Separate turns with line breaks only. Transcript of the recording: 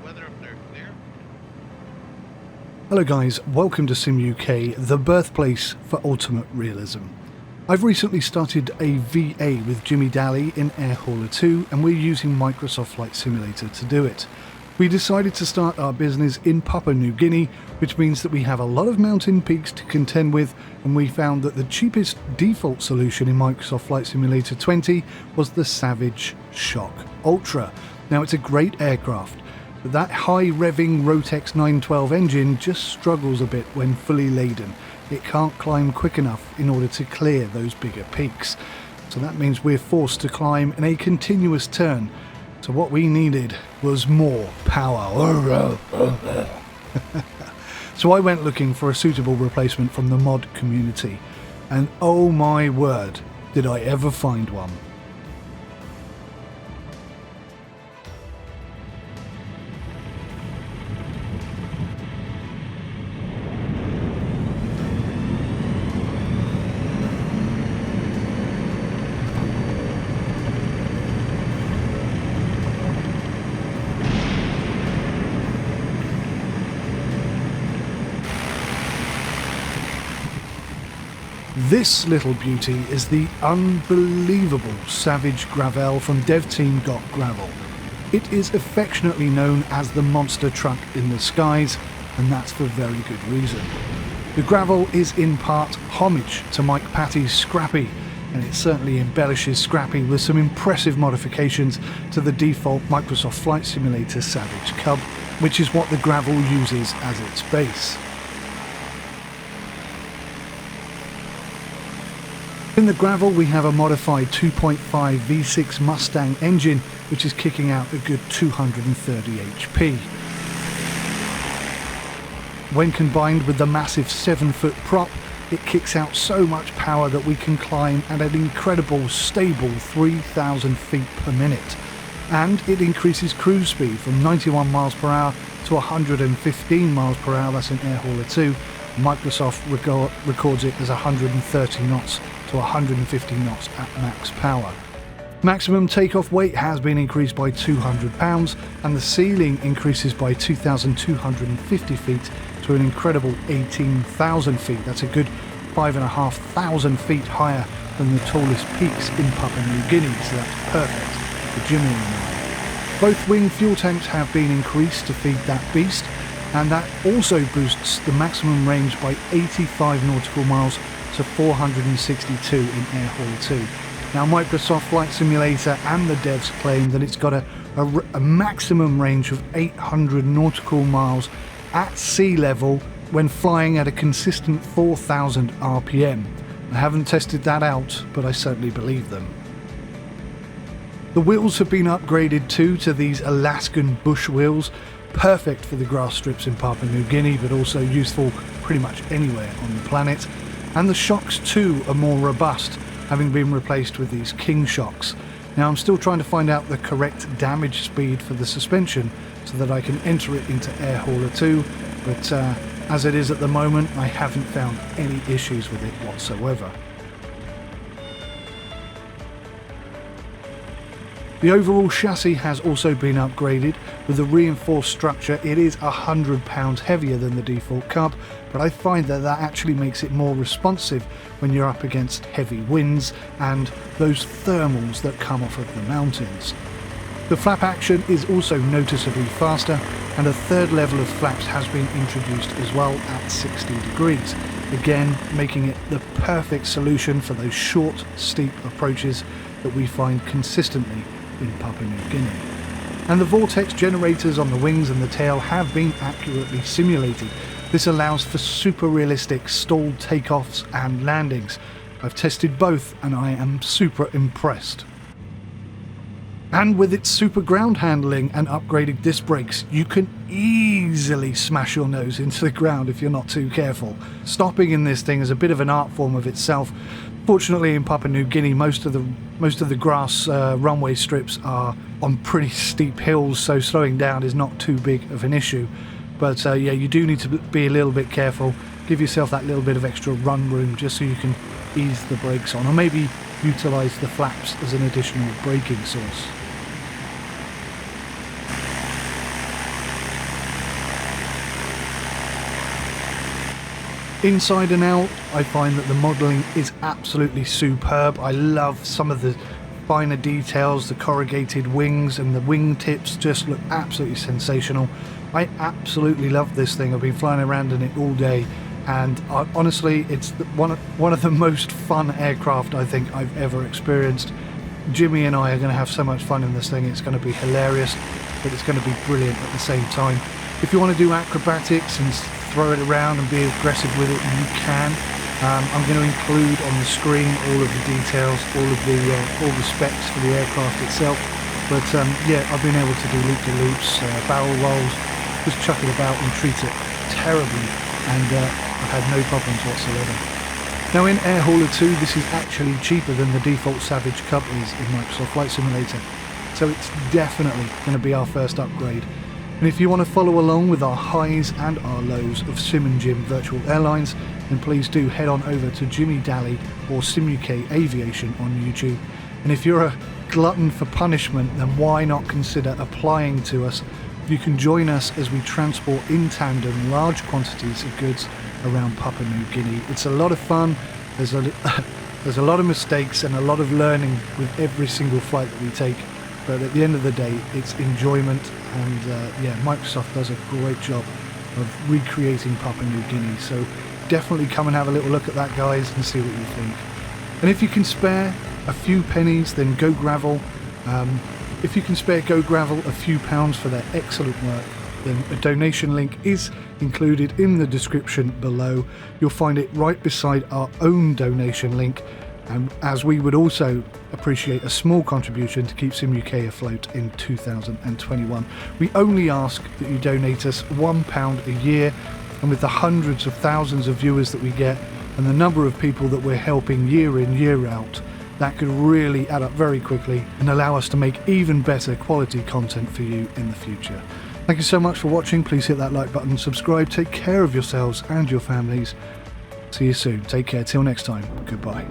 weather up there? Clear?
Hello guys, welcome to Sim UK, the birthplace for ultimate realism. I've recently started a VA with Jimmy Daly in Air Hauler 2 and we're using Microsoft Flight Simulator to do it. We decided to start our business in Papua New Guinea, which means that we have a lot of mountain peaks to contend with, and we found that the cheapest default solution in Microsoft Flight Simulator 20 was the Savage Shock Ultra. Now it's a great aircraft, but that high revving Rotex 912 engine just struggles a bit when fully laden. It can't climb quick enough in order to clear those bigger peaks. So that means we're forced to climb in a continuous turn. So what we needed was more power. So I went looking for a suitable replacement from the mod community, and oh my word, did I ever find one. This little beauty is the unbelievable Savage GRAVEL from dev team GotGRAVEL. It is affectionately known as the monster truck in the skies, and that's for very good reason. The Gravel is in part homage to Mike Patty's Scrappy, and it certainly embellishes Scrappy with some impressive modifications to the default Microsoft Flight Simulator Savage Cub, which is what the Gravel uses as its base. In the Gravel we have a modified 2.5 V6 Mustang engine which is kicking out a good 230 HP. When combined with the massive 7-foot prop, it kicks out so much power that we can climb at an incredible stable 3,000 feet per minute. And it increases cruise speed from 91 miles per hour to 115 miles per hour, that's in Air Hauler 2. Microsoft records it as 130 knots to 150 knots at max power. Maximum takeoff weight has been increased by 200 pounds and the ceiling increases by 2,250 feet to an incredible 18,000 feet. That's a good 5,500 feet higher than the tallest peaks in Papua New Guinea, so that's perfect for Jimmy and I. Both wing fuel tanks have been increased to feed that beast, and that also boosts the maximum range by 85 nautical miles to 462 in Air Hauler 2. Now Microsoft Flight Simulator and the devs claim that it's got a maximum range of 800 nautical miles at sea level when flying at a consistent 4,000 RPM. I haven't tested that out, but I certainly believe them. The wheels have been upgraded too to these Alaskan bush wheels, perfect for the grass strips in Papua New Guinea, but also useful pretty much anywhere on the planet. And the shocks too are more robust, having been replaced with these King shocks. Now I'm still trying to find out the correct damage speed for the suspension so that I can enter it into Air Hauler 2, but as it is at the moment I haven't found any issues with it whatsoever. The overall chassis has also been upgraded with a reinforced structure. It is 100 pounds heavier than the default Cub, but I find that actually makes it more responsive when you're up against heavy winds and those thermals that come off of the mountains. The flap action is also noticeably faster, and a third level of flaps has been introduced as well at 60 degrees, again making it the perfect solution for those short, steep approaches that we find consistently in Papua New Guinea. And the vortex generators on the wings and the tail have been accurately simulated. This allows for super realistic stalled takeoffs and landings. I've tested both and I am super impressed. And with its super ground handling and upgraded disc brakes, you can easily smash your nose into the ground if you're not too careful. Stopping in this thing is a bit of an art form of itself. Fortunately in Papua New Guinea most of the grass runway strips are on pretty steep hills, so slowing down is not too big of an issue. But yeah, you do need to be a little bit careful. Give yourself that little bit of extra run room just so you can ease the brakes on, or maybe utilise the flaps as an additional braking source. Inside and out, I find that the modelling is absolutely superb. I love some of the finer details, the corrugated wings and the wing tips just look absolutely sensational. I absolutely love this thing. I've been flying around in it all day, and honestly, it's one of the most fun aircraft I think I've ever experienced. Jimmy and I are going to have so much fun in this thing. It's going to be hilarious, but it's going to be brilliant at the same time. If you want to do acrobatics and throw it around and be aggressive with it, you can. I'm going to include on the screen all of the details, all the specs for the aircraft itself. But yeah, I've been able to do loop-de-loops, barrel rolls, just chuck it about and treat it terribly, and I've had no problems whatsoever. Now in Air Hauler 2, this is actually cheaper than the default Savage Cup is in Microsoft Flight Simulator, so it's definitely going to be our first upgrade. And if you want to follow along with our highs and our lows of Sim and Jim Virtual Airlines, then please do head on over to Jimmy Daly or SimUK Aviation on YouTube. And if you're a glutton for punishment, then why not consider applying to us? You can join us as we transport in tandem large quantities of goods around Papua New Guinea. It's a lot of fun. There's a lot of mistakes and a lot of learning with every single flight that we take. But at the end of the day, it's enjoyment, and yeah, Microsoft does a great job of recreating Papua New Guinea. So definitely come and have a little look at that, guys, and see what you think. And if you can spare a few pennies, then GotGRAVEL. If you can spare GotGRAVEL a few pounds for their excellent work, then a donation link is included in the description below. You'll find it right beside our own donation link, and as we would also appreciate a small contribution to keep SimUK afloat in 2021. We only ask that you donate us £1 a year, and with the hundreds of thousands of viewers that we get and the number of people that we're helping year in, year out, that could really add up very quickly and allow us to make even better quality content for you in the future. Thank you so much for watching. Please hit that like button, subscribe, take care of yourselves and your families. See you soon. Take care. Till next time. Goodbye.